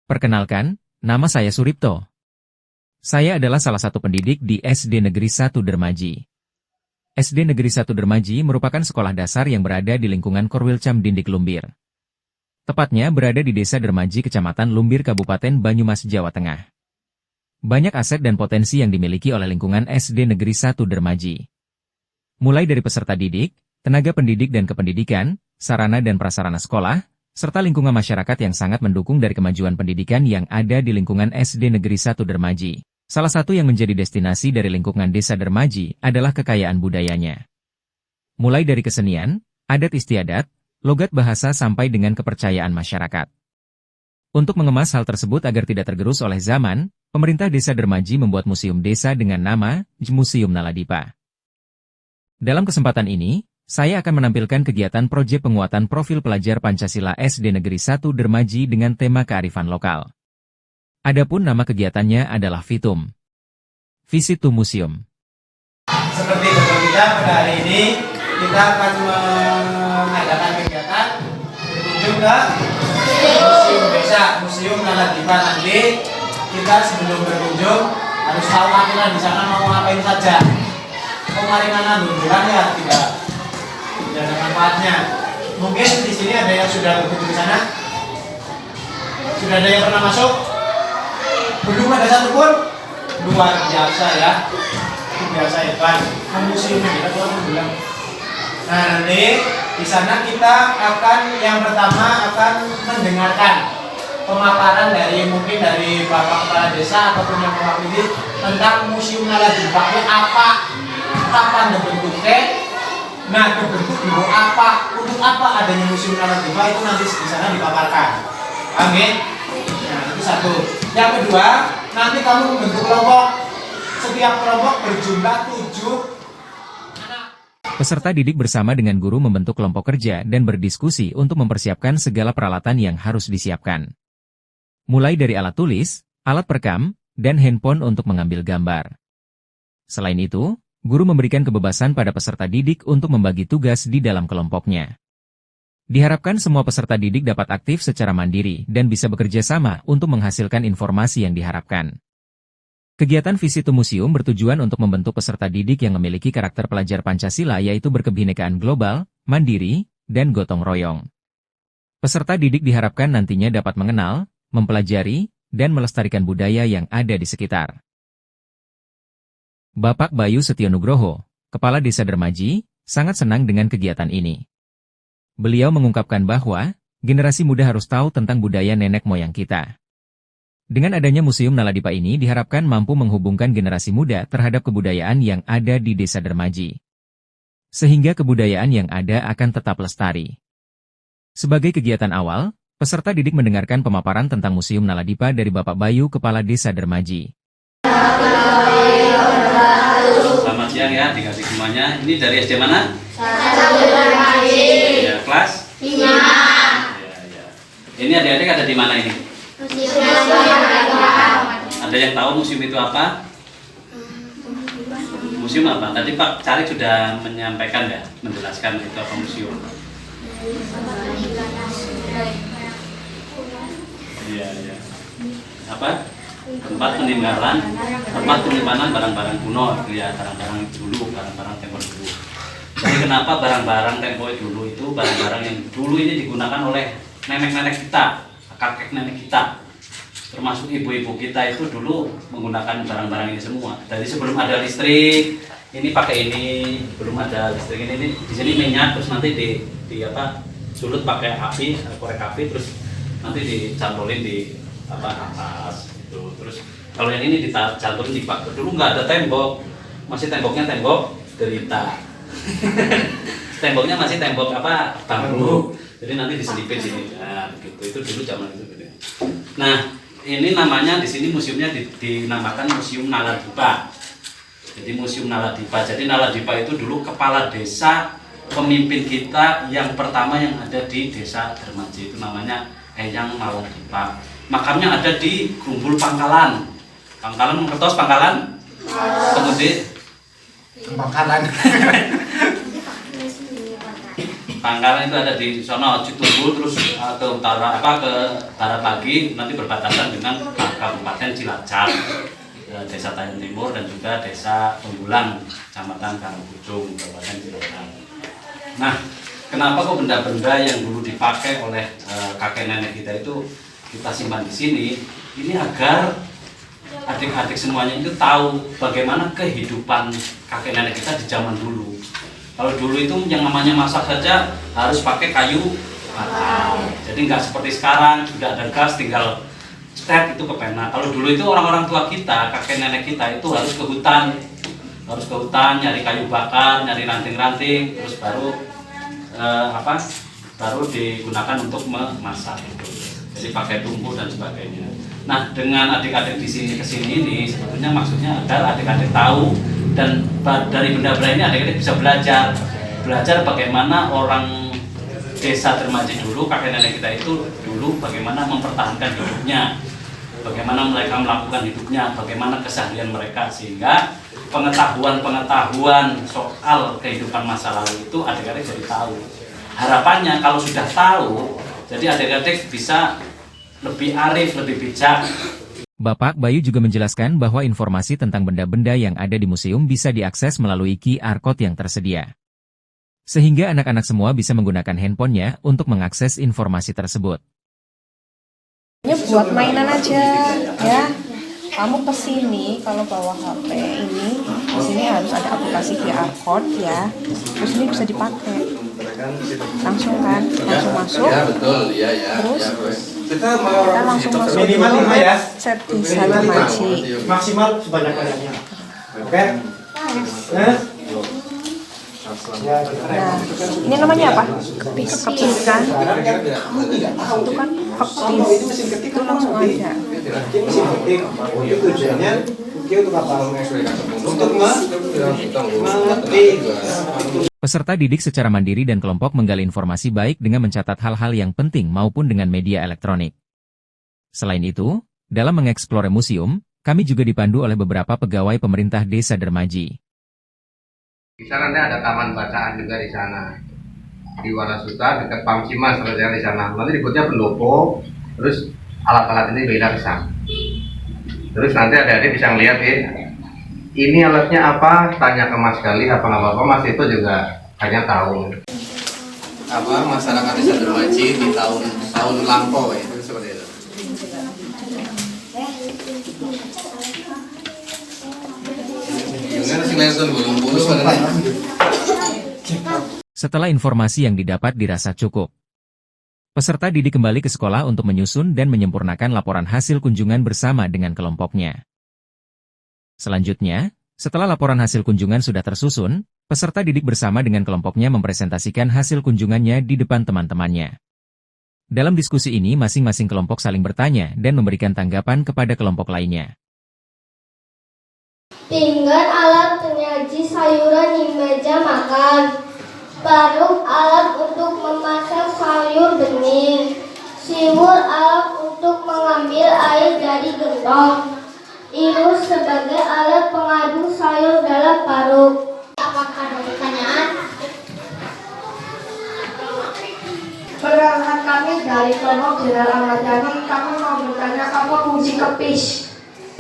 Perkenalkan, nama saya Suripto. Saya adalah salah satu pendidik di SD Negeri 1 Dermaji. SD Negeri 1 Dermaji merupakan sekolah dasar yang berada di lingkungan Korwilcam Dindik Lumbir. Tepatnya berada di Desa Dermaji, Kecamatan Lumbir, Kabupaten Banyumas, Jawa Tengah. Banyak aset dan potensi yang dimiliki oleh lingkungan SD Negeri 1 Dermaji. Mulai dari peserta didik, tenaga pendidik dan kependidikan, sarana dan prasarana sekolah, serta lingkungan masyarakat yang sangat mendukung dari kemajuan pendidikan yang ada di lingkungan SD Negeri 1 Dermaji. Salah satu yang menjadi destinasi dari lingkungan Desa Dermaji adalah kekayaan budayanya. Mulai dari kesenian, adat istiadat, logat bahasa sampai dengan kepercayaan masyarakat. Untuk mengemas hal tersebut agar tidak tergerus oleh zaman, pemerintah Desa Dermaji membuat museum desa dengan nama Museum Naladipa. Dalam kesempatan ini, saya akan menampilkan kegiatan proyek penguatan profil pelajar Pancasila SD Negeri 1 Dermaji dengan tema kearifan lokal. Adapun nama kegiatannya adalah VITUM, Visit to Museum. Seperti jadwal kita pada hari ini, kita akan mengadakan kegiatan berkunjung ke Museum Desa, Museum Naladipa. Nanti kita sebelum berkunjung harus tahu aturan di sana mau ngapain saja. Kemarin mana lunjuran ya tidak ada manfaatnya. Mungkin di sini ada yang sudah berkunjung ke sana. Sudah ada yang pernah masuk? Belum ada satupun? Luar biasa ya. Biasa hebat. Museum kita bilang. Nah, nanti di sana kita akan yang pertama akan mendengarkan pemaparan mungkin dari Bapak Kepala Desa ataupun yang mewakili tentang Museum Naladipa apa, kapan dibentuknya, nah terbentuk dulu apa, untuk apa adanya Museum Naladipa itu nanti di sana dipaparkan. Amin. Nah, itu satu. Yang kedua, nanti kamu membentuk kelompok. Setiap kelompok berjumlah 7 anak. Peserta didik bersama dengan guru membentuk kelompok kerja dan berdiskusi untuk mempersiapkan segala peralatan yang harus disiapkan. Mulai dari alat tulis, alat perekam, dan handphone untuk mengambil gambar. Selain itu, guru memberikan kebebasan pada peserta didik untuk membagi tugas di dalam kelompoknya. Diharapkan semua peserta didik dapat aktif secara mandiri dan bisa bekerja sama untuk menghasilkan informasi yang diharapkan. Kegiatan Visit to Museum bertujuan untuk membentuk peserta didik yang memiliki karakter pelajar Pancasila, yaitu berkebinekaan global, mandiri, dan gotong royong. Peserta didik diharapkan nantinya dapat mengenal, mempelajari, dan melestarikan budaya yang ada di sekitar. Bapak Bayu Setionugroho, Kepala Desa Dermaji, sangat senang dengan kegiatan ini. Beliau mengungkapkan bahwa, generasi muda harus tahu tentang budaya nenek moyang kita. Dengan adanya Museum Naladipa ini diharapkan mampu menghubungkan generasi muda terhadap kebudayaan yang ada di Desa Dermaji. Sehingga kebudayaan yang ada akan tetap lestari. Sebagai kegiatan awal, peserta didik mendengarkan pemaparan tentang Museum Naladipa dari Bapak Bayu, Kepala Desa Dermaji. Selamat siang ya, adik-adik semuanya. Ini dari SD mana? Ya, kelas? 5. Ya. Ini adik-adik ada di mana ini? Ada yang tahu museum itu apa? Museum apa? Tadi Pak Carik sudah menyampaikan ya, menjelaskan itu apa museum. Iya. Apa? Tempat penyimpanan barang-barang kuno, ya, barang-barang dulu, barang-barang tempo dulu. Jadi kenapa barang-barang tempo dulu itu barang-barang yang dulu ini digunakan oleh nenek-nenek kita, kakek nenek kita, termasuk ibu-ibu kita itu dulu menggunakan barang-barang ini semua. Jadi sebelum ada listrik, ini pakai ini, belum ada listrik ini di sini minyak, terus nanti sulut pakai api, korek api, terus nanti dicantolin di atas itu. Terus kalau yang ini dicantolin di bak. Dulu nggak ada tembok, masih temboknya tembok derita. Temboknya masih tembok bambu. Jadi nanti diselipin sini. Nah, gitu. Itu dulu zaman itu. Nah, ini namanya di sini museumnya dinamakan Museum Naladipa. Jadi Museum Naladipa. Jadi Naladipa itu dulu kepala desa, pemimpin kita yang pertama yang ada di Desa Dermaji, itu namanya Eyang Naladipa. Makamnya ada di Grumbul Pangkalan. Pangkalan mengertos Pangkalan? Kemudian Pangkalan. pangkalan itu ada di sono Citumbu, terus ke utara ke barat lagi nanti berbatasan dengan Kabupaten Cilacap, Desa Tanjung Timur dan juga Desa Tunggulan, Kecamatan Karangkujung, Kabupaten Cilacap. Nah, kenapa kok benda-benda yang dulu dipakai oleh kakek nenek kita itu kita simpan di sini? Ini agar adik-adik semuanya itu tahu bagaimana kehidupan kakek nenek kita di zaman dulu. Kalau dulu itu yang namanya masak saja harus pakai kayu bakar. Jadi nggak seperti sekarang sudah ada gas tinggal step itu ke pena. Kalau dulu itu orang-orang tua kita, kakek nenek kita itu harus ke hutan nyari kayu bakar, nyari ranting-ranting, terus baru baru digunakan untuk memasak. Jadi pakai tungku dan sebagainya. Nah, dengan adik-adik di sini kesini ini sebetulnya maksudnya agar adik-adik tahu dan dari benda-benda ini adik-adik bisa belajar bagaimana orang desa Dermaji dulu, kakek nenek kita itu dulu bagaimana mempertahankan hidupnya, bagaimana mereka melakukan hidupnya, bagaimana keseharian mereka, sehingga pengetahuan soal kehidupan masa lalu itu adik-adik jadi tahu. Harapannya kalau sudah tahu, jadi adik-adik bisa lebih arif, lebih bijak. Bapak Bayu juga menjelaskan bahwa informasi tentang benda-benda yang ada di museum bisa diakses melalui QR Code yang tersedia. Sehingga anak-anak semua bisa menggunakan handphonenya untuk mengakses informasi tersebut. Buat mainan aja, ya. Kamu kesini kalau bawa HP ini, di sini harus ada aplikasi QR Code ya. Terus ini bisa dipakai. Langsung kan, langsung masuk. Ya betul, ya. Terus Kita langsung masuk minimal 5 ya. set Desa Dermaji. Maksimal sebanyak-banyaknya. Oke? Nah, ini namanya apa? Kepis kan? Itu kan kepis. Itu langsung ada. Mesin ketik. Itu tujuannya untuk apa? Untuk mengerti. Peserta didik secara mandiri dan kelompok menggali informasi baik dengan mencatat hal-hal yang penting maupun dengan media elektronik. Selain itu, dalam mengeksplor museum, kami juga dipandu oleh beberapa pegawai pemerintah Desa Dermaji. Di sana nanti ada taman bacaan juga di sana. Di Wanasuta dekat Pamsimas di sana. Nanti dibuatnya pendopo, terus alat-alat ini beda ke sana. Terus nanti adik-adik bisa ngeliat ini alatnya apa, tanya ke Mas Gali apa nggak apa-apa, Mas itu juga hanya tahu. Apa masyarakat Desa Dermaji di tahun lampau ya, itu seperti itu. Setelah informasi yang didapat dirasa cukup, peserta didik kembali ke sekolah untuk menyusun dan menyempurnakan laporan hasil kunjungan bersama dengan kelompoknya. Selanjutnya, setelah laporan hasil kunjungan sudah tersusun, peserta didik bersama dengan kelompoknya mempresentasikan hasil kunjungannya di depan teman-temannya. Dalam diskusi ini masing-masing kelompok saling bertanya dan memberikan tanggapan kepada kelompok lainnya. Pinggan alat penyaji sayuran di meja makan. Paruk alat untuk memasak sayur bening. Siwur alat untuk mengambil air dari gentong. Irus sebagai alat pengaduk sayur dalam paruk. Apakah ada pertanyaan? Perkenalkan kami dari kelompok Jenderal Ahmad Yani. Kami mau bertanya apa fungsi kepis?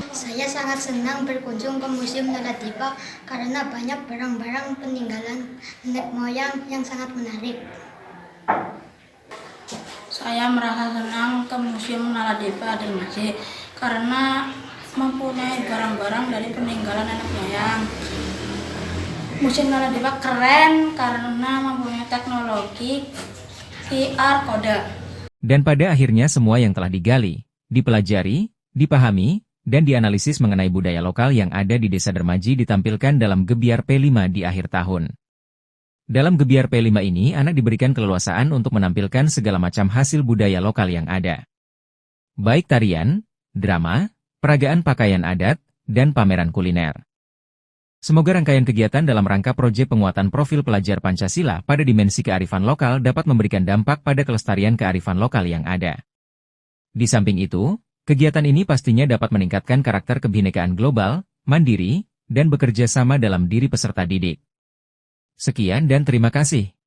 Saya sangat senang berkunjung ke Museum Naladipa karena banyak barang-barang peninggalan nenek moyang yang sangat menarik. Saya merasa senang ke Museum Naladipa Dermaji karena mempunyai barang-barang dari peninggalan nenek moyang. Museum Naladipa keren karena mempunyai teknologi QR Code. Dan pada akhirnya semua yang telah digali, dipelajari, dipahami, dan dianalisis mengenai budaya lokal yang ada di Desa Dermaji ditampilkan dalam Gebiar P5 di akhir tahun. Dalam Gebiar P5 ini, anak diberikan keleluasaan untuk menampilkan segala macam hasil budaya lokal yang ada. Baik tarian, drama, peragaan pakaian adat, dan pameran kuliner. Semoga rangkaian kegiatan dalam rangka proyek penguatan profil pelajar Pancasila pada dimensi kearifan lokal dapat memberikan dampak pada kelestarian kearifan lokal yang ada. Di samping itu, kegiatan ini pastinya dapat meningkatkan karakter kebinekaan global, mandiri, dan bekerja sama dalam diri peserta didik. Sekian dan terima kasih.